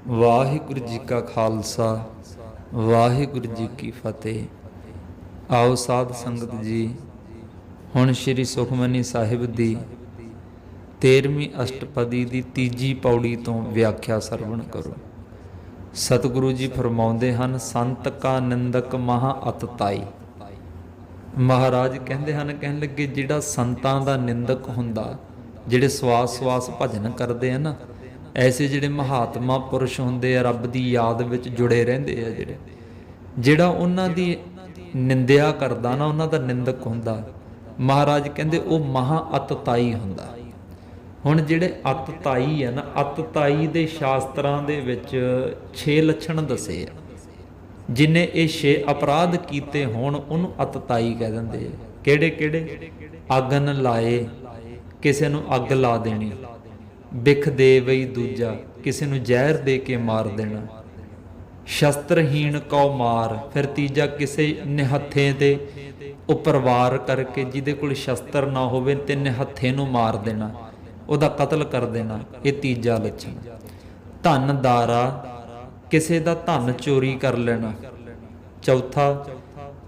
ਵਾਹਿਗੁਰੂ ਜੀ ਕਾ ਖਾਲਸਾ ਵਾਹਿਗੁਰੂ ਜੀ ਕੀ ਫਤਿਹ। ਆਓ ਸਾਧ ਸੰਗਤ ਜੀ, ਹੁਣ ਸ਼੍ਰੀ ਸੁਖਮਨੀ ਸਾਹਿਬ ਦੀ 13ਵੀਂ ਅਸ਼ਟਪਦੀ ਦੀ ਤੀਜੀ ਪੌੜੀ ਤੋਂ ਵਿਆਖਿਆ ਸਰਵਣ ਕਰੋ। ਸਤਿਗੁਰੂ ਜੀ ਫਰਮਾਉਂਦੇ ਹਨ, ਸੰਤ ਕਾ ਨਿੰਦਕ ਮਹਾ ਅਤਤਾਈ। ਮਹਾਰਾਜ ਕਹਿੰਦੇ ਹਨ, ਕਹਿਣ ਲੱਗੇ ਜਿਹੜਾ ਸੰਤਾਂ ਦਾ ਨਿੰਦਕ ਹੁੰਦਾ, ਜਿਹੜੇ ਸਵਾਸ ਭਜਨ ਕਰਦੇ ਆ ਨਾ, ਐਸੇ ਜਿਹੜੇ ਮਹਾਤਮਾ ਪੁਰਸ਼ ਹੁੰਦੇ ਆ, ਰੱਬ ਦੀ ਯਾਦ ਵਿੱਚ ਜੁੜੇ ਰਹਿੰਦੇ ਆ, ਜਿਹੜਾ ਉਹਨਾਂ ਦੀ ਨਿੰਦਿਆ ਕਰਦਾ ਨਾ, ਉਹਨਾਂ ਦਾ ਨਿੰਦਕ ਹੁੰਦਾ। ਮਹਾਰਾਜ ਕਹਿੰਦੇ ਉਹ ਮਹਾ ਅਤਤਾਈ ਹੁੰਦਾ। ਹੁਣ ਜਿਹੜੇ ਅਤਤਾਈ ਆ ਨਾ, ਅਤਤਾਈ ਦੇ ਸ਼ਾਸਤਰਾਂ ਦੇ ਵਿੱਚ 6 ਲੱਛਣ ਦੱਸੇ ਆ। ਜਿਨੇ ਇਹ 6 ਅਪਰਾਧ ਕੀਤੇ ਹੋਣ ਉਹਨੂੰ ਅਤਤਾਈ ਕਹਿ ਦਿੰਦੇ ਆ। ਕਿਹੜੇ ਕਿਹੜੇ? ਅਗਨ ਲਾਏ, ਕਿਸੇ ਨੂੰ ਅੱਗ ਲਾ ਦੇਣੀ। ਬਿਖ ਦੇ ਵਈ ਦੂਜਾ, ਕਿਸੇ ਨੂੰ ਜ਼ਹਿਰ ਦੇ ਕੇ ਮਾਰ ਦੇਣਾ। ਸ਼ਸਤਰਹੀਣ ਕਉ ਮਾਰ, ਫਿਰ ਤੀਜਾ ਕਿਸੇ ਨਿਹੱਥੇ ਦੇ ਉੱਪਰ ਵਾਰ ਕਰਕੇ, ਜਿਹਦੇ ਕੋਲ ਸ਼ਸਤਰ ਨਾ ਹੋਵੇ ਤੇ ਨਿਹੱਥੇ ਨੂੰ ਮਾਰ ਦੇਣਾ, ਉਹਦਾ ਕਤਲ ਕਰ ਦੇਣਾ। ਇਹ ਤੀਜਾ ਲੱਛਣ। ਧਨ ਦਾਰਾ, ਕਿਸੇ ਦਾ ਧਨ ਚੋਰੀ ਕਰ ਲੈਣਾ। ਚੌਥਾ।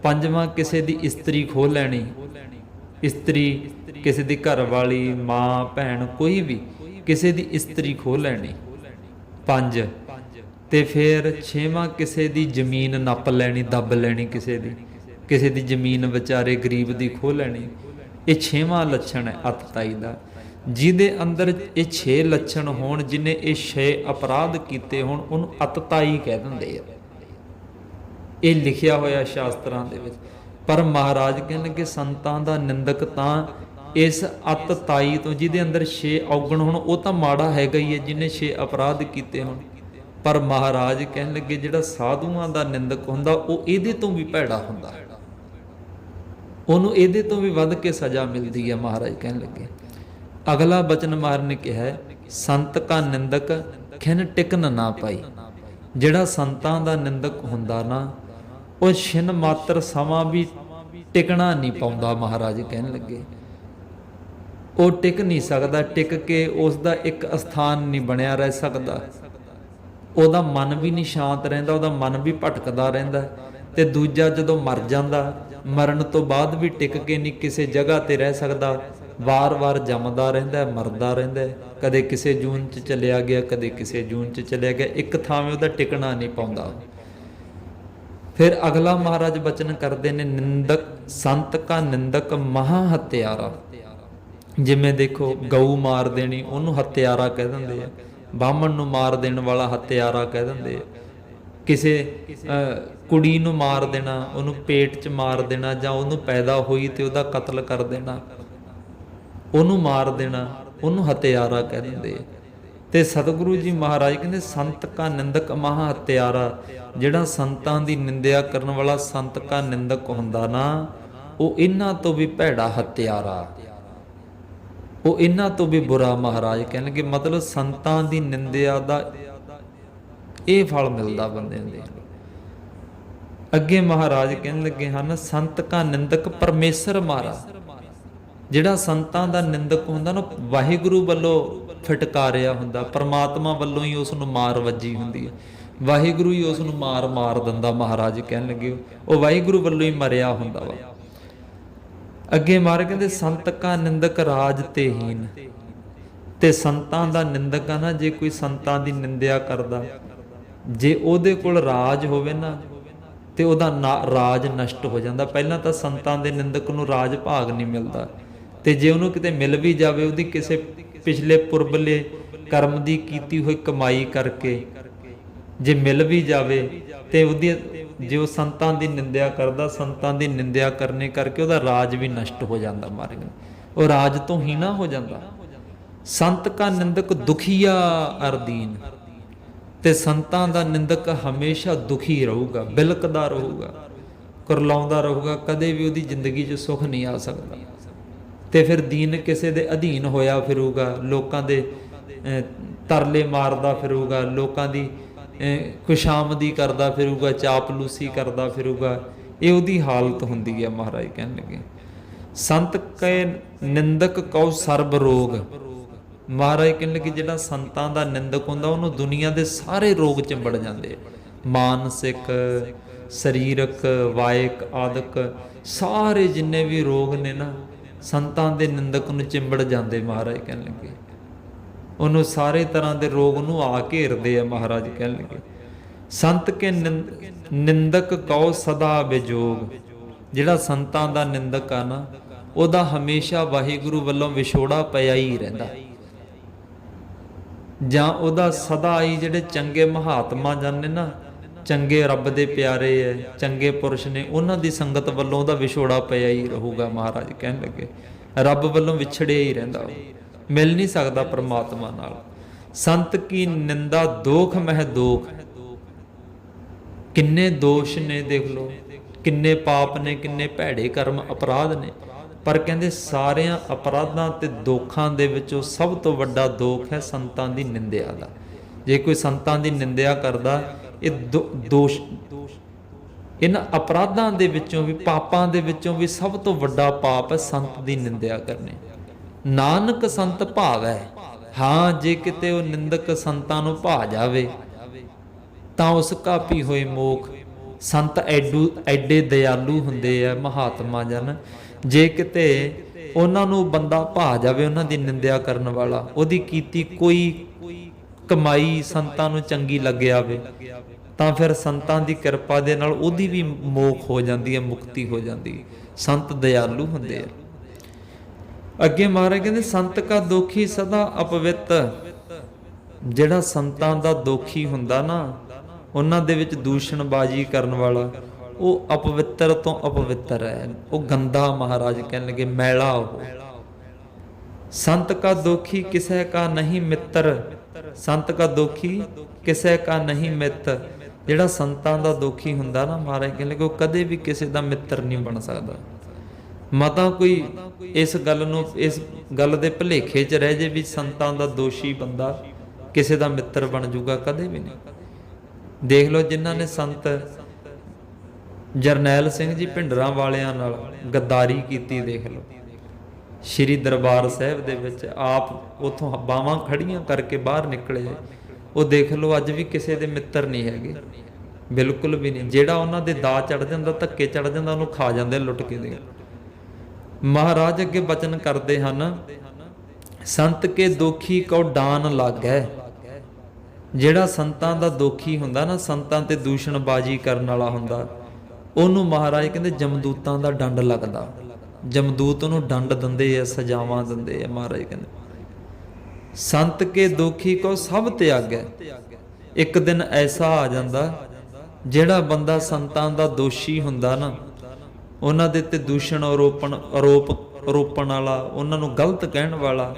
ਪੰਜਵਾਂ, ਕਿਸੇ ਦੀ ਇਸਤਰੀ ਖੋਹ ਲੈਣੀ। ਇਸਤਰੀ ਕਿਸੇ ਦੀ ਘਰ ਵਾਲੀ, ਮਾਂ, ਭੈਣ, ਕੋਈ ਵੀ ਕਿਸੇ ਦੀ ਇਸਤਰੀ ਖੋਹ ਲੈਣੀ। 5। ਤੇ ਫਿਰ 6ਵਾਂ, ਕਿਸੇ ਦੀ ਜ਼ਮੀਨ ਨੱਪ ਲੈਣੀ, ਦੱਬ ਲੈਣੀ। ਕਿਸੇ ਦੀ ਜ਼ਮੀਨ ਵਿਚਾਰੇ ਗਰੀਬ ਦੀ ਖੋਹ ਲੈਣੀ। ਇਹ 6ਵਾਂ ਲੱਛਣ ਹੈ ਅਤਤਾਈ ਦਾ। ਜਿਹਦੇ ਅੰਦਰ ਇਹ 6 ਲੱਛਣ ਹੋਣ, ਜਿਹਨੇ ਇਹ 6 ਅਪਰਾਧ ਕੀਤੇ ਹੋਣ, ਉਹਨੂੰ ਅਤਤਾਈ ਕਹਿ ਦਿੰਦੇ ਆ। ਇਹ ਲਿਖਿਆ ਹੋਇਆ ਸ਼ਾਸਤਰਾਂ ਦੇ ਵਿੱਚ। ਪਰ ਮਹਾਰਾਜ ਕਹਿਣਗੇ ਸੰਤਾਂ ਦਾ ਨਿੰਦਕ ਤਾਂ ਇਸ ਅਤਤਾਈ ਤੋਂ, ਜਿਹਦੇ ਅੰਦਰ 6 ਔਗਣ ਹੋਣ, ਉਹ ਤਾਂ ਮਾੜਾ ਹੈਗਾ ਹੀ ਹੈ, ਜਿਹਨੇ 6 ਅਪਰਾਧ ਕੀਤੇ ਹੋਣ। ਪਰ ਮਹਾਰਾਜ ਕਹਿਣ ਲੱਗੇ ਜਿਹੜਾ ਸਾਧੂਆਂ ਦਾ ਨਿੰਦਕ ਹੁੰਦਾ, ਉਹ ਇਹਦੇ ਤੋਂ ਵੀ ਭੈੜਾ ਹੁੰਦਾ, ਉਹਨੂੰ ਇਹਦੇ ਤੋਂ ਵੀ ਵੱਧ ਕੇ ਸਜ਼ਾ ਮਿਲਦੀ ਹੈ। ਮਹਾਰਾਜ ਕਹਿਣ ਲੱਗੇ, ਅਗਲਾ ਬਚਨ ਮਹਾਰਾਜ ਨੇ ਕਿਹਾ, ਸੰਤ ਕਾ ਨਿੰਦਕ ਖਿਨ ਟਿਕਨ ਨਾ ਪਾਈ। ਜਿਹੜਾ ਸੰਤਾਂ ਦਾ ਨਿੰਦਕ ਹੁੰਦਾ ਨਾ, ਉਹ ਛਿਨ ਮਾਤਰ ਸਮਾਂ ਵੀ ਟਿਕਣਾ ਨਹੀਂ ਪਾਉਂਦਾ। ਮਹਾਰਾਜ ਕਹਿਣ ਲੱਗੇ ਉਹ ਟਿਕ ਨਹੀਂ ਸਕਦਾ, ਟਿਕ ਕੇ ਉਸ ਦਾ ਇੱਕ ਅਸਥਾਨ ਨਹੀਂ ਬਣਿਆ ਰਹਿ ਸਕਦਾ। ਉਹਦਾ ਮਨ ਵੀ ਨਹੀਂ ਸ਼ਾਂਤ ਰਹਿੰਦਾ, ਉਹਦਾ ਮਨ ਵੀ ਭਟਕਦਾ ਰਹਿੰਦਾ। ਤੇ ਦੂਜਾ, ਜਦੋਂ ਮਰ ਜਾਂਦਾ, ਮਰਨ ਤੋਂ ਬਾਅਦ ਵੀ ਟਿਕ ਕੇ ਨਹੀਂ ਕਿਸੇ ਜਗ੍ਹਾ ਤੇ ਰਹਿ ਸਕਦਾ। ਵਾਰ-ਵਾਰ ਜੰਮਦਾ ਰਹਿੰਦਾ, ਮਰਦਾ ਰਹਿੰਦਾ। ਕਦੇ ਕਿਸੇ ਜੂਨ 'ਚ ਚਲਿਆ ਗਿਆ, ਕਦੇ ਕਿਸੇ ਜੂਨ 'ਚ ਚਲਿਆ ਗਿਆ, ਇੱਕ ਥਾਵੇਂ ਉਹਦਾ ਟਿਕਣਾ ਨਹੀਂ ਪਾਉਂਦਾ। ਫਿਰ ਅਗਲਾ ਮਹਾਰਾਜ ਬਚਨ ਕਰਦੇ ਨੇ, ਨਿੰਦਕ ਸੰਤ ਕਾ ਨਿੰਦਕ ਮਹਾ ਹਤਿਆਰਾ। ਜਿਵੇਂ ਦੇਖੋ, ਗਊ ਮਾਰ ਦੇਣੀ, ਉਹਨੂੰ ਹਤਿਆਰਾ ਕਹਿ ਦਿੰਦੇ ਆ। ਬਾਹਮਣ ਨੂੰ ਮਾਰ ਦੇਣ ਵਾਲਾ ਹਤਿਆਰਾ ਕਹਿ ਦਿੰਦੇ ਆ। ਕਿਸੇ ਕੁੜੀ ਨੂੰ ਮਾਰ ਦੇਣਾ, ਉਹਨੂੰ ਪੇਟ 'ਚ ਮਾਰ ਦੇਣਾ, ਜਾਂ ਉਹਨੂੰ ਪੈਦਾ ਹੋਈ ਤੇ ਉਹਦਾ ਕਤਲ ਕਰ ਦੇਣਾ, ਉਹਨੂੰ ਮਾਰ ਦੇਣਾ, ਉਹਨੂੰ ਹਤਿਆਰਾ ਕਹਿ ਦਿੰਦੇ ਆ। ਤੇ ਸਤਿਗੁਰੂ ਜੀ ਮਹਾਰਾਜ ਕਹਿੰਦੇ, ਸੰਤ ਕਾ ਨਿੰਦਕ ਮਹਾ ਹਤਿਆਰਾ। ਜਿਹੜਾ ਸੰਤਾਂ ਦੀ ਨਿੰਦਿਆ ਕਰਨ ਵਾਲਾ ਸੰਤ ਕਾ ਨਿੰਦਕ ਹੁੰਦਾ ਨਾ, ਉਹ ਇਹਨਾਂ ਤੋਂ ਵੀ ਭੈੜਾ ਹਤਿਆਰਾ, ਉਹ ਇਹਨਾਂ ਤੋਂ ਵੀ ਬੁਰਾ। ਮਹਾਰਾਜ ਕਹਿਣਗੇ ਮਤਲਬ ਸੰਤਾਂ ਦੀ ਨਿੰਦਿਆ ਦਾ ਇਹ ਫਲ ਮਿਲਦਾ ਬੰਦੇ ਦੇ। ਅੱਗੇ ਮਹਾਰਾਜ ਕਹਿਣ ਲੱਗੇ ਹਨ, ਸੰਤ ਕਾ ਨਿੰਦਕ ਪਰਮੇਸ਼ਰ ਮਾਰਾ। ਜਿਹੜਾ ਸੰਤਾਂ ਦਾ ਨਿੰਦਕ ਹੁੰਦਾ ਨਾ, ਵਾਹਿਗੁਰੂ ਵੱਲੋਂ ਫਟਕਾਰਿਆ ਹੁੰਦਾ, ਪਰਮਾਤਮਾ ਵੱਲੋਂ ਹੀ ਉਸ ਨੂੰ ਮਾਰ ਵੱਜੀ ਹੁੰਦੀ ਹੈ। ਵਾਹਿਗੁਰੂ ਹੀ ਉਸ ਨੂੰ ਮਾਰ ਦਿੰਦਾ। ਮਹਾਰਾਜ ਕਹਿਣ ਲੱਗੇ ਉਹ ਵਾਹਿਗੁਰੂ ਵੱਲੋਂ ਹੀ ਮਰਿਆ ਹੁੰਦਾ ਵਾ। ਅੱਗੇ ਮਹਾਰਾਜ ਕਹਿੰਦੇ, ਸੰਤ ਕਾ ਨਿੰਦਕ ਰਾਜ ਤੇ ਹੀਨ। ਤੇ ਸੰਤਾਂ ਦਾ ਨਿੰਦਕ ਆ ਨਾ, ਜੇ ਕੋਈ ਸੰਤਾਂ ਦੀ ਨਿੰਦਿਆ ਕਰਦਾ, ਜੇ ਉਹਦੇ ਕੋਲ ਰਾਜ ਹੋਵੇ ਨਾ, ਤੇ ਉਹਦਾ ਰਾਜ ਨਸ਼ਟ ਹੋ ਜਾਂਦਾ। ਪਹਿਲਾਂ ਤਾਂ ਸੰਤਾਂ ਦੇ ਨਿੰਦਕ ਨੂੰ ਰਾਜ ਭਾਗ ਨਹੀਂ ਮਿਲਦਾ, ਤੇ ਜੇ ਉਹਨੂੰ ਕਿਤੇ ਮਿਲ ਵੀ ਜਾਵੇ, ਉਹਦੀ ਕਿਸੇ ਪਿਛਲੇ ਪੁਰਬਲੇ ਕਰਮ ਦੀ ਕੀਤੀ ਹੋਈ ਕਮਾਈ ਕਰਕੇ ਜੇ ਮਿਲ ਵੀ ਜਾਵੇ, ਤੇ ਉਹਦੀ, ਜੇ ਉਹ ਸੰਤਾਂ ਦੀ ਨਿੰਦਿਆ ਕਰਦਾ, ਸੰਤਾਂ ਦੀ ਨਿੰਦਿਆ ਕਰਨੇ ਕਰਕੇ ਉਹਦਾ ਰਾਜ ਵੀ ਨਸ਼ਟ ਹੋ ਜਾਂਦਾ। ਮਾਰੇ ਉਹ ਰਾਜ ਤੋਂ ਹੀਣਾ ਹੋ ਜਾਂਦਾ। ਸੰਤ ਕਾ ਨਿੰਦਕ ਦੁਖੀਆ ਅਰਦੀਨ। ਤੇ ਸੰਤਾਂ ਦਾ ਨਿੰਦਕ ਹਮੇਸ਼ਾ ਦੁਖੀ ਰਹੂਗਾ, ਬਿਲਕਦਾ ਰਹੂਗਾ, ਕੁਰਲਾਉਂਦਾ ਰਹੂਗਾ, ਕਦੇ ਵੀ ਉਹਦੀ ਜ਼ਿੰਦਗੀ 'ਚ ਸੁੱਖ ਨਹੀਂ ਆ ਸਕਦਾ। ਤੇ ਫਿਰ ਦੀਨ, ਕਿਸੇ ਦੇ ਅਧੀਨ ਹੋਇਆ ਫਿਰੂਗਾ, ਲੋਕਾਂ ਦੇ ਤਰਲੇ ਮਾਰਦਾ ਫਿਰੂਗਾ, ਲੋਕਾਂ ਦੀ ਖੁਸ਼ਾਮਦੀ ਕਰਦਾ ਫਿਰੂਗਾ, ਚਾਪਲੂਸੀ ਕਰਦਾ ਫਿਰੂਗਾ। ਇਹ ਉਹਦੀ ਹਾਲਤ ਹੁੰਦੀ ਹੈ। ਮਹਾਰਾਜ ਕਹਿਣ ਲੱਗੇ, ਸੰਤ ਕੈ ਨਿੰਦਕ ਕਉ ਸਰਬ ਰੋਗ। ਮਹਾਰਾਜ ਕਹਿੰਦੇ ਕਿ ਜਿਹੜਾ ਸੰਤਾਂ ਦਾ ਨਿੰਦਕ ਹੁੰਦਾ ਉਹਨੂੰ ਦੁਨੀਆ ਦੇ ਸਾਰੇ ਰੋਗ ਚਿੰਬੜ ਜਾਂਦੇ, ਮਾਨਸਿਕ, ਸਰੀਰਕ, ਵਾਇਕ ਆਦਿਕ ਸਾਰੇ ਜਿੰਨੇ ਵੀ ਰੋਗ ਨੇ ਨਾ ਸੰਤਾਂ ਦੇ ਨਿੰਦਕ ਨੂੰ ਚਿੰਬੜ ਜਾਂਦੇ। ਮਹਾਰਾਜ ਕਹਿਣ ਲੱਗੇ ਉਹਨੂੰ ਸਾਰੇ ਤਰ੍ਹਾਂ ਦੇ ਰੋਗ ਨੂੰ ਆ ਘੇਰਦੇ ਆ। ਮਹਾਰਾਜ ਕਹਿਣ ਲੱਗੇ ਸੰਤ ਕੇ ਨਿੰਦਕ ਕਉ ਸਦਾ ਵਿਜੋਗ। ਜਿਹੜਾ ਸੰਤਾਂ ਦਾ ਨਿੰਦਕ ਆ ਨਾ ਉਹਦਾ ਹਮੇਸ਼ਾ ਵਾਹਿਗੁਰੂ ਵੱਲੋਂ ਵਿਛੋੜਾ ਪਿਆ ਹੀ ਰਹਿੰਦਾ, ਜਾਂ ਉਹਦਾ ਸਦਾ ਹੀ ਜਿਹੜੇ ਚੰਗੇ ਮਹਾਤਮਾ ਜਨ ਨੇ ਨਾ, ਚੰਗੇ ਰੱਬ ਦੇ ਪਿਆਰੇ ਹੈ, ਚੰਗੇ ਪੁਰਸ਼ ਨੇ, ਉਹਨਾਂ ਦੀ ਸੰਗਤ ਵੱਲੋਂ ਉਹਦਾ ਵਿਛੋੜਾ ਪਿਆ ਹੀ ਰਹੂਗਾ। ਮਹਾਰਾਜ ਕਹਿਣ ਲੱਗੇ ਰੱਬ ਵੱਲੋਂ ਵਿਛੜਿਆ ਹੀ ਰਹਿੰਦਾ, ਉਹ ਮਿਲ ਨਹੀਂ ਸਕਦਾ ਪਰਮਾਤਮਾ ਨਾਲ। ਸੰਤ ਕੀ ਨਿੰਦਾ ਦੋਖ ਮਹਿ ਦੋਖ। ਕਿੰਨੇ ਦੋਸ਼ ਨੇ ਦੇਖ ਲਓ, ਕਿੰਨੇ ਪਾਪ ਨੇ, ਕਿੰਨੇ ਭੈੜੇ ਕਰਮ ਅਪਰਾਧ ਨੇ, ਪਰ ਕਹਿੰਦੇ ਸਾਰਿਆਂ ਅਪਰਾਧਾਂ ਤੇ ਦੋਖਾਂ ਦੇ ਵਿੱਚੋਂ ਸਭ ਤੋਂ ਵੱਡਾ ਦੋਖ ਹੈ ਸੰਤਾਂ ਦੀ ਨਿੰਦਿਆ ਦਾ। ਜੇ ਕੋਈ ਸੰਤਾਂ ਦੀ ਨਿੰਦਿਆ ਕਰਦਾ, ਇਹ ਦੋਸ਼, ਇਹਨਾਂ ਅਪਰਾਧਾਂ ਦੇ ਵਿੱਚੋਂ ਵੀ, ਪਾਪਾਂ ਦੇ ਵਿੱਚੋਂ ਵੀ ਸਭ ਤੋਂ ਵੱਡਾ ਪਾਪ ਹੈ ਸੰਤ ਦੀ ਨਿੰਦਿਆ ਕਰਨੀ। ਨਾਨਕ ਸੰਤ ਭਾਵੈ। ਹਾਂ, ਜੇ ਕਿਤੇ ਉਹ ਨਿੰਦਕ ਸੰਤਾਂ ਨੂੰ ਭਾ ਜਾਵੇ ਤਾਂ ਉਸ ਕਾਪੀ ਹੋਏ ਮੋਖ। ਸੰਤ ਐਡੇ ਦਇਆਲੂ ਹੁੰਦੇ ਆ ਮਹਾਤਮਾ ਜਨ, ਜੇ ਕਿਤੇ ਉਹਨਾਂ ਨੂੰ ਬੰਦਾ ਭਾ ਜਾਵੇ, ਉਹਨਾਂ ਦੀ ਨਿੰਦਿਆ ਕਰਨ ਵਾਲਾ, ਉਹਦੀ ਕੀਤੀ ਕੋਈ ਕਮਾਈ ਸੰਤਾਂ ਨੂੰ ਚੰਗੀ ਲੱਗ ਆਵੇ, ਤਾਂ ਫਿਰ ਸੰਤਾਂ ਦੀ ਕਿਰਪਾ ਦੇ ਨਾਲ ਉਹਦੀ ਵੀ ਮੋਖ ਹੋ ਜਾਂਦੀ ਹੈ, ਮੁਕਤੀ ਹੋ ਜਾਂਦੀ। ਸੰਤ ਦਇਆਲੂ ਹੁੰਦੇ ਆ। ਅੱਗੇ ਮਹਾਰਾਜ ਕਹਿੰਦੇ ਸੰਤ ਕਾ ਦੋਖੀ ਸਦਾ ਅਪਵਿੱਤ। ਜਿਹੜਾ ਸੰਤਾਂ ਦਾ ਦੋਖੀ ਹੁੰਦਾ ਨਾ, ਉਹਨਾਂ ਦੇ ਵਿੱਚ ਦੂਸ਼ਣਬਾਜ਼ੀ ਕਰਨ ਵਾਲਾ, ਉਹ ਅਪਵਿੱਤਰ ਤੋਂ ਅਪਵਿੱਤਰ ਹੈ, ਉਹ ਗੰਦਾ। ਮਹਾਰਾਜ ਕਹਿਣ ਲੱਗੇ ਮੈਲਾ ਉਹ। ਸੰਤ ਕਾ ਦੋਖੀ ਕਿਸੇ ਕਾ ਨਹੀਂ ਮਿੱਤਰ। ਸੰਤ ਕਾ ਦੋਖੀ ਕਿਸੇ ਕਾ ਨਹੀਂ ਮਿੱਤ। ਜਿਹੜਾ ਸੰਤਾਂ ਦਾ ਦੋਖੀ ਹੁੰਦਾ ਨਾ, ਮਹਾਰਾਜ ਕਹਿਣ ਲੱਗੇ ਉਹ ਕਦੇ ਵੀ ਕਿਸੇ ਦਾ ਮਿੱਤਰ ਨਹੀਂ ਬਣ ਸਕਦਾ। ਮਤਾ ਕੋਈ ਇਸ ਗੱਲ ਨੂੰ, ਇਸ ਗੱਲ ਦੇ ਭੁਲੇਖੇ 'ਚ ਰਹਿ ਜੇ ਵੀ ਸੰਤਾਂ ਦਾ ਦੋਸ਼ੀ ਬੰਦਾ ਕਿਸੇ ਦਾ ਮਿੱਤਰ ਬਣ ਜੂਗਾ, ਕਦੇ ਵੀ ਨਹੀਂ। ਦੇਖ ਲਓ ਜਿਨ੍ਹਾਂ ਨੇ ਸੰਤ ਜਰਨੈਲ ਸਿੰਘ ਜੀ ਭਿੰਡਰਾਂ ਵਾਲਿਆਂ ਨਾਲ ਗੱਦਾਰੀ ਕੀਤੀ, ਦੇਖ ਲਓ ਸ਼੍ਰੀ ਦਰਬਾਰ ਸਾਹਿਬ ਦੇ ਵਿੱਚ ਆਪ ਉਥੋਂ ਬਾਹਾਂ ਖੜੀਆਂ ਕਰਕੇ ਬਾਹਰ ਨਿਕਲੇ, ਉਹ ਦੇਖ ਲਓ ਅੱਜ ਵੀ ਕਿਸੇ ਦੇ ਮਿੱਤਰ ਨਹੀਂ ਹੈਗੇ, ਬਿਲਕੁਲ ਵੀ ਨਹੀਂ। ਜਿਹੜਾ ਉਹਨਾਂ ਦੇ ਦਾ ਚੜ ਜਾਂਦਾ, ਧੱਕੇ ਚੜ ਜਾਂਦਾ, ਉਹਨੂੰ ਖਾ ਜਾਂਦੇ ਲੁੱਟ ਕੇ। ਦੇ ਮਹਾਰਾਜ ਅੱਗੇ ਬਚਨ ਕਰਦੇ ਹਨ, ਸੰਤ ਕੇ ਦੋਖੀ ਕਉ ਡਾਨ ਲੱਗੈ। ਜਿਹੜਾ ਸੰਤਾਂ ਦਾ ਦੋਖੀ ਹੁੰਦਾ ਨਾ, ਸੰਤਾਂ ਤੇ ਦੂਸ਼ਣਬਾਜ਼ੀ ਕਰਨ ਵਾਲਾ ਹੁੰਦਾ, ਉਹਨੂੰ ਮਹਾਰਾਜ ਕਹਿੰਦੇ ਜਮਦੂਤਾਂ ਦਾ ਡੰਡ ਲੱਗਦਾ। ਜਮਦੂਤ ਉਹਨੂੰ ਡੰਡ ਦਿੰਦੇ ਆ, ਸਜ਼ਾਵਾਂ ਦਿੰਦੇ ਆ। ਮਹਾਰਾਜ ਕਹਿੰਦੇ ਸੰਤ ਕੇ ਦੋਖੀ ਕੋ ਸਭ ਤਿਆਗੈ। ਇੱਕ ਦਿਨ ਐਸਾ ਆ ਜਾਂਦਾ, ਜਿਹੜਾ ਬੰਦਾ ਸੰਤਾਂ ਦਾ ਦੋਸ਼ੀ ਹੁੰਦਾ ਨਾ, ਉਹਨਾਂ ਦੇ ਤੇ ਦੂਸ਼ਣ ਆਰੋਪਣ ਵਾਲਾ, ਉਹਨਾਂ ਨੂੰ ਗਲਤ ਕਹਿਣ ਵਾਲਾ,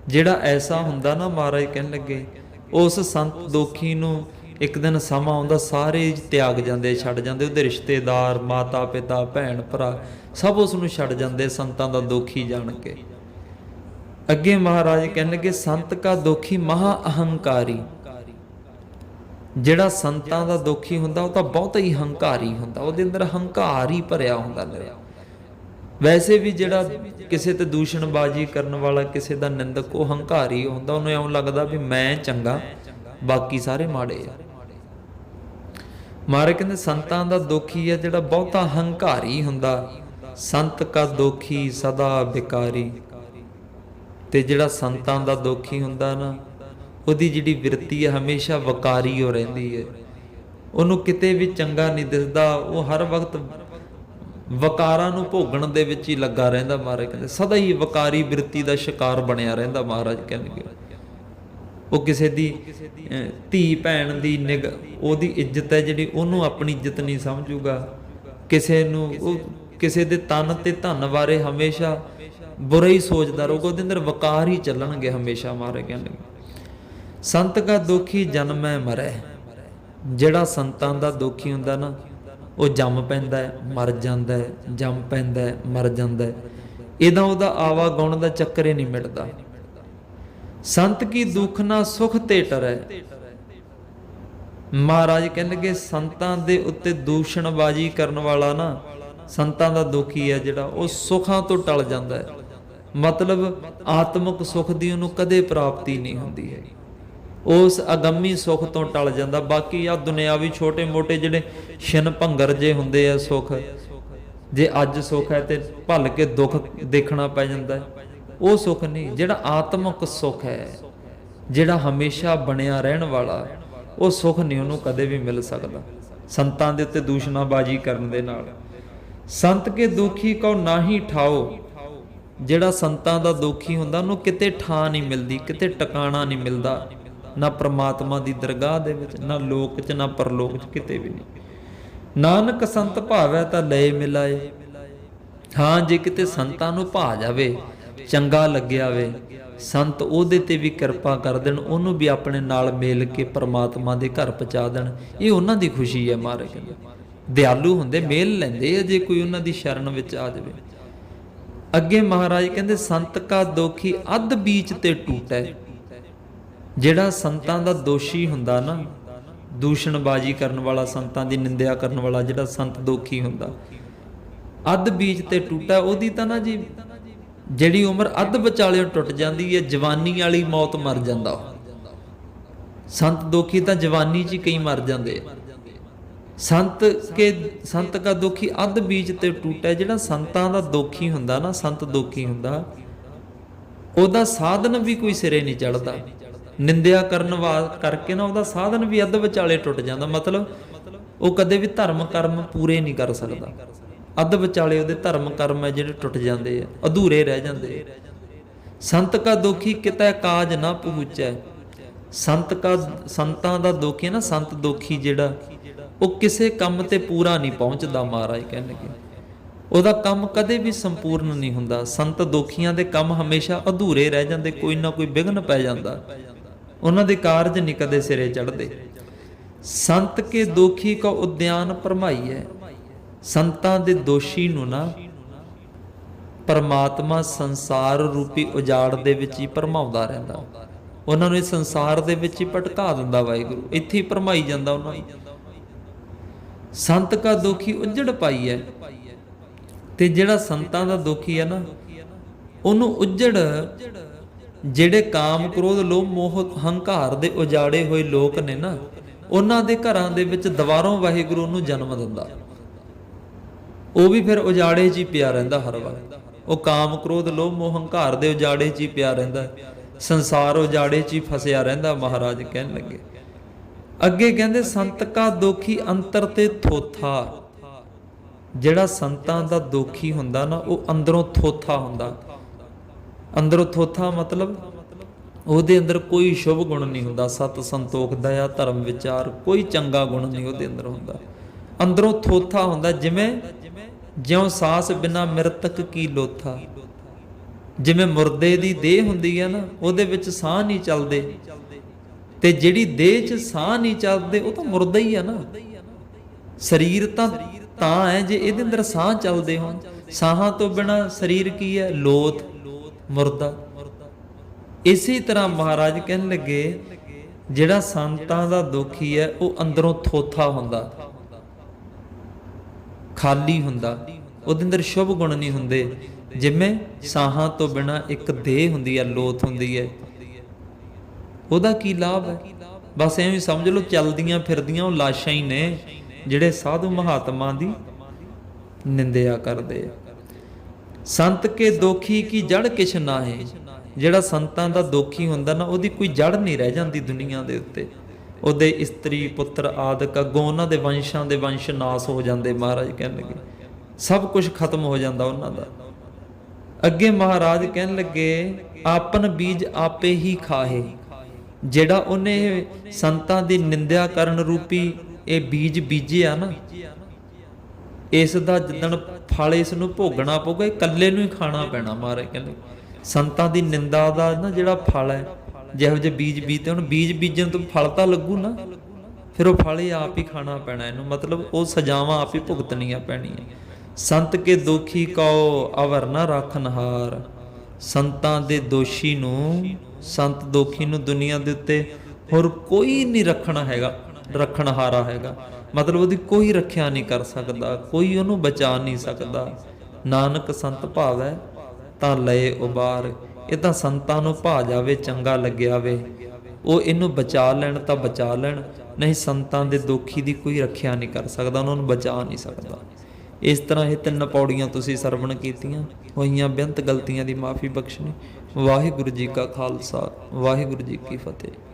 ਜਿਹੜਾ ਐਸਾ ਹੁੰਦਾ ਨਾ, ਮਹਾਰਾਜ ਕਹਿਣ ਲੱਗੇ ਉਸ ਸੰਤ ਦੋਖੀ ਨੂੰ ਇੱਕ ਦਿਨ ਸਮਾਂ ਆਉਂਦਾ, ਸਾਰੇ ਤਿਆਗ ਜਾਂਦੇ, ਛੱਡ ਜਾਂਦੇ। ਉਹਦੇ ਰਿਸ਼ਤੇਦਾਰ, ਮਾਤਾ ਪਿਤਾ, ਭੈਣ ਭਰਾ ਸਭ ਉਸ ਨੂੰ ਛੱਡ ਜਾਂਦੇ ਸੰਤਾਂ ਦਾ ਦੋਖੀ ਜਾਣ ਕੇ। ਅੱਗੇ ਮਹਾਰਾਜ ਕਹਿਣਗੇ ਸੰਤ ਕਾ ਦੋਖੀ ਮਹਾ ਅਹੰਕਾਰੀ। ਜਿਹੜਾ ਸੰਤਾਂ ਦਾ ਦੋਖੀ ਹੁੰਦਾ ਉਹ ਤਾਂ ਬਹੁਤ ਹੀ ਹੰਕਾਰੀ ਹੁੰਦਾ, ਉਹਦੇ ਅੰਦਰ ਹੰਕਾਰ ਹੀ ਭਰਿਆ ਹੁੰਦਾ ਨਿਰਾ। ਵੈਸੇ ਵੀ ਜਿਹੜਾ ਕਿਸੇ ਤੇ ਦੂਸ਼ਣਬਾਜ਼ੀ ਕਰਨ ਵਾਲਾ, ਕਿਸੇ ਦਾ ਨਿੰਦਕ, ਉਹ ਹੰਕਾਰੀ ਹੁੰਦਾ। ਉਹਨੂੰ ਇਉਂ ਲੱਗਦਾ ਵੀ ਮੈਂ ਚੰਗਾ, ਬਾਕੀ ਸਾਰੇ ਮਾੜੇ ਆ। ਮਹਾਰਾਜ ਕਹਿੰਦੇ ਸੰਤਾਂ ਦਾ ਦੋਖੀ ਹੈ ਜਿਹੜਾ ਬਹੁਤਾ ਹੰਕਾਰੀ ਹੁੰਦਾ। ਸੰਤ ਕਾ ਦੋਖੀ ਸਦਾ ਵਿਕਾਰੀ। ਤੇ ਜਿਹੜਾ ਸੰਤਾਂ ਦਾ ਦੋਖੀ ਹੁੰਦਾ ਨਾ, ਉਹਦੀ ਜਿਹੜੀ ਬਿਰਤੀ ਹੈ ਹਮੇਸ਼ਾ ਵਿਕਾਰੀ ਹੋ ਰਹਿੰਦੀ ਹੈ। ਉਹਨੂੰ ਕਿਤੇ ਵੀ ਚੰਗਾ ਨਹੀਂ ਦਿਸਦਾ, ਉਹ ਹਰ ਵਕਤ ਵਿਕਾਰਾਂ ਨੂੰ ਭੋਗਣ ਦੇ ਵਿੱਚ ਹੀ ਲੱਗਾ ਰਹਿੰਦਾ। ਮਹਾਰਾਜ ਕਹਿੰਦੇ ਸਦਾ ਹੀ ਵਿਕਾਰੀ ਬਿਰਤੀ ਦਾ ਸ਼ਿਕਾਰ ਬਣਿਆ ਰਹਿੰਦਾ। ਮਹਾਰਾਜ ਕਹਿੰਦੇ ਉਹ ਕਿਸੇ ਦੀ ਧੀ ਭੈਣ ਦੀ ਉਹਦੀ ਇੱਜ਼ਤ ਹੈ ਜਿਹੜੀ, ਉਹਨੂੰ ਆਪਣੀ ਇੱਜ਼ਤ ਨਹੀਂ ਸਮਝੂਗਾ। ਕਿਸੇ ਨੂੰ ਉਹ ਕਿਸੇ ਦੇ ਤਨ ਤੇ ਧਨ ਬਾਰੇ ਹਮੇਸ਼ਾ ਬੁਰਾ ਹੀ ਸੋਚਦਾ ਰਹੂਗਾ, ਉਹਦੇ ਅੰਦਰ ਵਿਕਾਰ ਹੀ ਚੱਲਣਗੇ ਹਮੇਸ਼ਾ। ਮਹਾਰਾਜ ਕਹਿੰਦੇ ਸੰਤ ਕਾ ਦੋਖੀ ਜਨਮੈ ਮਰੈ। ਜਿਹੜਾ ਸੰਤਾਂ ਦਾ ਦੋਖੀ ਹੁੰਦਾ ਨਾ, ਉਹ ਜੰਮ ਪੈਂਦਾ ਹੈ, ਮਰ ਜਾਂਦਾ ਹੈ, ਜੰਮ ਪੈਂਦਾ ਹੈ, ਮਰ ਜਾਂਦਾ ਹੈ। ਇਹਦਾ ਉਹਦਾ ਆਵਾਗੁਣ ਦਾ ਚੱਕਰ ਹੀ ਨਹੀਂ ਮਿਟਦਾ। ਸੰਤ ਕੀ ਦੁੱਖ ਨਾ ਸੁਖ ਤੇ ਟਰੈ। ਮਹਾਰਾਜ ਕਹਿੰਦੇ ਸੰਤਾਂ ਦੇ ਉੱਤੇ ਦੂਸ਼ਣਬਾਜ਼ੀ ਕਰਨ ਵਾਲਾ ਨਾ, ਸੰਤਾਂ ਦਾ ਦੋਖੀ ਹੈ ਜਿਹੜਾ, ਉਹ ਸੁੱਖਾਂ ਤੋਂ ਟਲ ਜਾਂਦਾ ਹੈ। ਮਤਲਬ ਆਤਮਿਕ ਸੁੱਖ ਦੀ ਉਹਨੂੰ ਕਦੇ ਪ੍ਰਾਪਤੀ ਨਹੀਂ ਹੁੰਦੀ ਹੈ। ਉਸ ਅਗੰਮੀ ਸੁੱਖ ਤੋਂ ਟਲ ਜਾਂਦਾ। ਬਾਕੀ ਆ ਦੁਨਿਆਵੀ ਛੋਟੇ ਮੋਟੇ ਜਿਹੜੇ ਛਿਨ ਭੰਗਰ ਜੇ ਹੁੰਦੇ ਆ ਸੁੱਖ, ਜੇ ਅੱਜ ਸੁੱਖ ਹੈ ਤੇ ਭੱਲ ਕੇ ਦੁੱਖ ਦੇਖਣਾ ਪੈ ਜਾਂਦਾ ਹੈ, ਉਹ ਸੁੱਖ ਨਹੀਂ। ਜਿਹੜਾ ਆਤਮਿਕ ਸੁੱਖ ਹੈ, ਜਿਹੜਾ ਹਮੇਸ਼ਾ ਬਣਿਆ ਰਹਿਣ ਵਾਲਾ, ਉਹ ਸੁੱਖ ਨਹੀਂ ਉਹਨੂੰ ਕਦੇ ਵੀ ਮਿਲ ਸਕਦਾ ਸੰਤਾਂ ਦੇ ਉੱਤੇ ਦੂਸ਼ਣਾਬਾਜ਼ੀ ਕਰਨ ਦੇ ਨਾਲ। ਸੰਤ ਕੇ ਦੁਖੀ ਕਉ ਨਾਹੀ ਠਾਓ, ਜਿਹੜਾ ਸੰਤਾਂ ਦਾ ਦੁਖੀ ਹੁੰਦਾ ਉਹਨੂੰ ਕਿਤੇ ਠਾਂ ਨਹੀਂ ਮਿਲਦੀ, ਕਿਤੇ ਟਿਕਾਣਾ ਨਹੀਂ ਮਿਲਦਾ, ਨਾ ਪ੍ਰਮਾਤਮਾ ਦੀ ਦਰਗਾਹ ਦੇ ਵਿੱਚ, ਨਾ ਲੋਕ 'ਚ, ਨਾ ਪਰਲੋਕ 'ਚ, ਕਿਤੇ ਵੀ ਨਹੀਂ। ਨਾਨਕ ਸੰਤ ਭਾਵੈ ਤਾਂ ਲਏ ਮਿਲਾਏ। ਹਾਂ, ਜੇ ਕਿਤੇ ਸੰਤਾਂ ਨੂੰ ਭਾ ਜਾਵੇ, ਚੰਗਾ ਲੱਗਿਆ ਵੇ, ਸੰਤ ਉਹਦੇ ਤੇ ਵੀ ਕਿਰਪਾ ਕਰ ਦੇਣ, ਉਹਨੂੰ ਵੀ ਆਪਣੇ ਨਾਲ ਮੇਲ ਕੇ ਪਰਮਾਤਮਾ ਦੇ ਘਰ ਪਹੁੰਚਾ ਦੇਣ, ਇਹ ਉਹਨਾਂ ਦੀ ਖੁਸ਼ੀ ਹੈ। ਮਹਾਰਾਜ ਕਹਿੰਦੇ ਦਿਆਲੂ ਹੁੰਦੇ, ਮੇਲ ਲੈਂਦੇ ਆ ਜੇ ਕੋਈ ਉਹਨਾਂ ਦੀ ਸ਼ਰਨ ਵਿੱਚ ਆ ਜਾਵੇ। ਅੱਗੇ ਮਹਾਰਾਜ ਕਹਿੰਦੇ ਸੰਤ ਕਾ ਦੋਖੀ ਅੱਧ ਬੀਚ ਤੇ ਟੂਟੈ। ਜਿਹੜਾ ਸੰਤਾਂ ਦਾ ਦੋਸ਼ੀ ਹੁੰਦਾ ਨਾ, ਦੂਸ਼ਣਬਾਜ਼ੀ ਕਰਨ ਵਾਲਾ, ਸੰਤਾਂ ਦੀ ਨਿੰਦਿਆ ਕਰਨ ਵਾਲਾ, ਜਿਹੜਾ ਸੰਤ ਦੋਖੀ ਹੁੰਦਾ, ਅੱਧ ਬੀਚ ਤੇ ਟੂਟਾ, ਉਹਦੀ ਤਾਂ ਨਾ ਜੀ ਜਿਹੜੀ ਉਮਰ ਅੱਧ ਵਿਚਾਲਿਓਂ ਟੁੱਟ ਜਾਂਦੀ ਹੈ, ਜਵਾਨੀ ਵਾਲੀ ਮੌਤ ਮਰ ਜਾਂਦਾ। ਸੰਤ ਦੋਖੀ ਤਾਂ ਜਵਾਨੀ 'ਚ ਹੀ ਕਈ ਮਰ ਜਾਂਦੇ ਆ। ਸੰਤ ਕਾ ਦੋਖੀ ਅੱਧ ਬੀਚ ਤੇ ਟੂਟਾ। ਜਿਹੜਾ ਸੰਤਾਂ ਦਾ ਦੋਖੀ ਹੁੰਦਾ ਨਾ, ਸੰਤ ਦੋਖੀ ਹੁੰਦਾ, ਉਹਦਾ ਸਾਧਨ ਵੀ ਕੋਈ ਸਿਰੇ ਨਹੀਂ ਚੜ੍ਹਦਾ। ਨਿੰਦਿਆ ਕਰਨ ਕਰਕੇ ਨਾ ਉਹਦਾ ਸਾਧਨ ਵੀ ਅੱਧ ਵਿਚਾਲੇ ਟੁੱਟ ਜਾਂਦਾ। ਮਤਲਬ ਉਹ ਕਦੇ ਵੀ ਧਰਮ ਕਰਮ ਪੂਰੇ ਨਹੀਂ ਕਰ ਸਕਦਾ। ਅੱਧ ਵਿਚਾਲੇ ਉਹਦੇ ਧਰਮ ਕਰਮ ਹੈ ਜਿਹੜੇ ਟੁੱਟ ਜਾਂਦੇ ਆ, ਅਧੂਰੇ ਰਹਿ ਜਾਂਦੇ ਆ। ਸੰਤ ਕਾ ਦੋਖੀ ਕਿਤੈ ਕਾਜ ਨਾ ਪਹੁੰਚੈ। ਸੰਤਾਂ ਦਾ ਦੋਖੀ ਨਾ, ਸੰਤ ਦੋਖੀ ਜਿਹੜਾ, ਉਹ ਕਿਸੇ ਕੰਮ ਤੇ ਪੂਰਾ ਨਹੀਂ ਪਹੁੰਚਦਾ। ਮਹਾਰਾਜ ਕਹਿਣਗੇ ਉਹਦਾ ਕੰਮ ਕਦੇ ਵੀ ਸੰਪੂਰਨ ਨਹੀਂ ਹੁੰਦਾ। ਸੰਤ ਦੋਖੀਆਂ ਦੇ ਕੰਮ ਹਮੇਸ਼ਾ ਅਧੂਰੇ ਰਹਿ ਜਾਂਦੇ, ਕੋਈ ਨਾ ਕੋਈ ਵਿਘਨ ਪੈ ਜਾਂਦਾ, ਉਹਨਾਂ ਦੇ ਕਾਰਜ ਨਹੀਂ ਕਦੇ ਸਿਰੇ ਚੜ੍ਹਦੇ। ਸੰਤ ਕੇ ਦੋਖੀ ਕਾ ਉਦਿਆਨ ਭਰਮਾਈ ਹੈ। ਸੰਤਾਂ ਦੇ ਦੋਸ਼ੀ ਨੂੰ ਨਾ ਪਰਮਾਤਮਾ ਸੰਸਾਰ ਰੂਪੀ ਉਜਾੜ ਦੇ ਵਿੱਚ ਹੀ ਭਰਮਾਉਂਦਾ ਰਹਿੰਦਾ। ਉਹਨਾਂ ਨੂੰ ਇਹ ਸੰਸਾਰ ਦੇ ਵਿੱਚ ਹੀ ਭਟਕਾ ਦਿੰਦਾ ਵਾਹਿਗੁਰੂ, ਇੱਥੇ ਹੀ ਭਰਮਾਈ ਜਾਂਦਾ ਉਹਨਾਂ ਨੂੰ। ਸੰਤ ਕਾ ਦੋਖੀ ਉਜੜ ਪਾਈ ਹੈ। ਤੇ ਜਿਹੜਾ ਸੰਤਾਂ ਦਾ ਦੋਖੀ ਹੈ ਨਾ, ਉਹਨੂੰ ਉਜੜ, ਜਿਹੜੇ ਕਾਮ ਕ੍ਰੋਧ ਲੋਭ ਮੋਹ ਹੰਕਾਰ ਦੇ ਉਜਾੜੇ ਹੋਏ ਲੋਕ ਨੇ ਨਾ, ਉਹਨਾਂ ਦੇ ਘਰਾਂ ਦੇ ਵਿੱਚ ਦੁਬਾਰੋਂ ਵਾਹਿਗੁਰੂ ਨੂੰ ਜਨਮ ਦਿੰਦਾ। ਉਹ ਵੀ ਫਿਰ ਉਜਾੜੇ 'ਚ ਹੀ ਪਿਆ ਰਹਿੰਦਾ ਹਰ ਵਕਤ। ਉਹ ਕਾਮ ਕ੍ਰੋਧ ਲੋਭ ਮੋਹ ਹੰਕਾਰ ਦੇ ਉਜਾੜੇ 'ਚ ਹੀ ਪਿਆ ਰਹਿੰਦਾ, ਸੰਸਾਰ ਉਜਾੜੇ 'ਚ ਹੀ ਫਸਿਆ ਰਹਿੰਦਾ। ਮਹਾਰਾਜ ਕਹਿਣ ਲੱਗੇ ਅੱਗੇ, ਕਹਿੰਦੇ ਸੰਤ ਕਾ ਦੋਖੀ ਅੰਤਰ ਤੇ ਥੋਥਾ। ਜਿਹੜਾ ਸੰਤਾਂ ਦਾ ਦੋਖੀ ਹੁੰਦਾ ਨਾ, ਉਹ ਅੰਦਰੋਂ ਥੋਥਾ ਹੁੰਦਾ। ਅੰਦਰੋਂ ਥੋਥਾ ਮਤਲਬ ਉਹਦੇ ਅੰਦਰ ਕੋਈ ਸ਼ੁਭ ਗੁਣ ਨਹੀਂ ਹੁੰਦਾ। ਸਤ ਸੰਤੋਖ ਦਇਆ ਧਰਮ ਵਿਚਾਰ, ਕੋਈ ਚੰਗਾ ਗੁਣ ਨਹੀਂ ਉਹਦੇ ਅੰਦਰ ਹੁੰਦਾ। ਅੰਦਰੋਂ ਥੋਥਾ ਹੁੰਦਾ, ਜਿਉਂ ਸਾਸ ਬਿਨਾ ਮਿਰਤਕ ਕੀ ਲੋਥਾ। ਜਿਵੇਂ ਮੁਰਦੇ ਦੀ ਦੇਹ ਹੁੰਦੀ ਹੈ ਨਾ, ਉਹਦੇ ਵਿੱਚ ਸਾਹ ਨਹੀਂ ਚੱਲਦੇ, ਤੇ ਜਿਹੜੀ ਦੇਹ 'ਚ ਸਾਹ ਨਹੀਂ ਚੱਲਦੇ ਉਹ ਤਾਂ ਮੁਰਦਾ ਹੀ ਆ ਨਾ। ਸਰੀਰ ਤਾਂ ਹੈ ਜੇ ਇਹਦੇ ਅੰਦਰ ਸਾਹ ਚੱਲਦੇ ਹੋਣ। ਸਾਹਾਂ ਤੋਂ ਬਿਨਾਂ ਸਰੀਰ ਕੀ ਹੈ? ਲੋਥ, ਮੁਰਦਾ। ਇਸੇ ਤਰ੍ਹਾਂ ਮਹਾਰਾਜ ਕਹਿਣ ਲੱਗੇ ਜਿਹੜਾ ਸੰਤਾਂ ਦਾ ਦੋਖੀ ਹੈ, ਉਹ ਅੰਦਰੋਂ ਥੋਥਾ ਹੁੰਦਾ, ਖਾਲੀ ਹੁੰਦਾ, ਉਹਦੇ ਅੰਦਰ ਸ਼ੁਭ ਗੁਣ ਨਹੀਂ ਹੁੰਦੇ। ਜਿਵੇਂ ਸਾਹਾਂ ਤੋਂ ਬਿਨਾਂ ਇੱਕ ਦੇਹ ਹੁੰਦੀ ਹੈ, ਲੋਥ ਹੁੰਦੀ ਹੈ, ਉਹਦਾ ਕੀ ਲਾਭ ਹੈ? ਬਸ ਐਵੇਂ ਸਮਝ ਲਓ ਚੱਲਦੀਆਂ ਫਿਰਦੀਆਂ ਉਹ ਲਾਸ਼ਾਂ ਹੀ ਨੇ ਜਿਹੜੇ ਸਾਧੂ ਮਹਾਤਮਾ ਦੀ ਨਿੰਦਿਆ ਕਰਦੇ ਆ। ਸੰਤ ਕੇ ਦੋਖੀ ਕੀ ਜੜ ਕਿਛ ਨਾਹੀ। ਜਿਹੜਾ ਸੰਤਾਂ ਦਾ ਦੋਖੀ ਹੁੰਦਾ ਨਾ, ਉਹਦੀ ਕੋਈ ਜੜ ਨਹੀਂ ਰਹਿ ਜਾਂਦੀ ਦੁਨੀਆ ਦੇ ਉੱਤੇ। ਉਹਦੇ ਇਸਤਰੀ ਪੁੱਤਰ ਆਦਿਕ ਅੱਗੋਂ ਉਹਨਾਂ ਦੇ ਵੰਸ਼ਾਂ ਦੇ ਵੰਸ਼ ਨਾਸ ਹੋ ਜਾਂਦੇ। ਮਹਾਰਾਜ ਕਹਿਣ ਲੱਗੇ ਸਭ ਕੁਝ ਖਤਮ ਹੋ ਜਾਂਦਾ ਉਹਨਾਂ ਦਾ। ਅੱਗੇ ਮਹਾਰਾਜ ਕਹਿਣ ਲੱਗੇ ਆਪਨ ਬੀਜ ਆਪੇ ਹੀ ਖਾਹੇ। ਜਿਹੜਾ ਉਹਨੇ ਸੰਤਾਂ ਦੀ ਨਿੰਦਿਆ ਕਰਨ ਰੂਪੀ ਇਹ ਬੀਜ ਬੀਜਿਆ ਨਾ, ਇਸ ਦਾ ਜਿੱਦਣ ਫਲ ਇਸ ਨੂੰ ਭੋਗਣਾ ਪਊਗਾ, ਇਹ ਇਕੱਲੇ ਨੂੰ ਹੀ ਖਾਣਾ ਪੈਣਾ। ਮਹਾਰਾਜ ਕਹਿੰਦੇ ਸੰਤਾਂ ਦੀ ਨਿੰਦਾ ਦਾ ਨਾ ਜਿਹੜਾ ਫਲ ਹੈ, ਜਿਹੋ ਜਿਹੇ ਬੀਜ ਬੀਜਦੇ, ਹੁਣ ਬੀਜ ਬੀਜਣ ਤੋਂ ਫਲ ਤਾਂ ਲੱਗੂ ਨਾ, ਫਿਰ ਉਹ ਫਲ ਹੀ ਆਪ ਹੀ ਖਾਣਾ ਪੈਣਾ ਇਹਨੂੰ। ਮਤਲਬ ਉਹ ਸਜ਼ਾਵਾਂ ਆਪ ਹੀ ਭੁਗਤਣੀਆਂ ਪੈਣੀਆਂ। ਸੰਤ ਕੇ ਦੋਖੀ ਕਉ ਅਵਰ ਨਾ ਰਾਖਨਹਾਰ। ਸੰਤਾਂ ਦੇ ਦੋਸ਼ੀ ਨੂੰ, ਸੰਤ ਦੋਖੀ ਨੂੰ ਦੁਨੀਆ ਦੇ ਉੱਤੇ ਹੋਰ ਕੋਈ ਨਹੀਂ ਰੱਖਣਾ ਹੈਗਾ, ਰੱਖਣਹਾਰਾ ਹੈਗਾ। ਮਤਲਬ ਉਹਦੀ ਕੋਈ ਰੱਖਿਆ ਨਹੀਂ ਕਰ ਸਕਦਾ, ਕੋਈ ਉਹਨੂੰ ਬਚਾ ਨਹੀਂ ਸਕਦਾ। ਨਾਨਕ ਸੰਤ ਭਾਵੈ ਤਾਂ ਲਏ ਉਬਾਰ। ਇਹ ਤਾਂ ਸੰਤਾਂ ਨੂੰ ਭਾ ਜਾਵੇ, ਚੰਗਾ ਲੱਗਿਆ ਵੇ, ਉਹ ਇਹਨੂੰ ਬਚਾ ਲੈਣ ਤਾਂ ਬਚਾ ਲੈਣ, ਨਹੀਂ ਸੰਤਾਂ ਦੇ ਦੋਖੀ ਦੀ ਕੋਈ ਰੱਖਿਆ ਨਹੀਂ ਕਰ ਸਕਦਾ, ਉਹਨਾਂ ਨੂੰ ਬਚਾ ਨਹੀਂ ਸਕਦਾ। ਇਸ ਤਰ੍ਹਾਂ ਇਹ 3 ਪੌੜੀਆਂ ਤੁਸੀਂ ਸਰਵਣ ਕੀਤੀਆਂ, ਹੋਈਆਂ ਬੇਅੰਤ ਗਲਤੀਆਂ ਦੀ ਮਾਫੀ ਬਖਸ਼ਣੀ। ਵਾਹਿਗੁਰੂ ਜੀ ਕਾ ਖਾਲਸਾ, ਵਾਹਿਗੁਰੂ ਜੀ ਕੀ ਫਤਿਹ।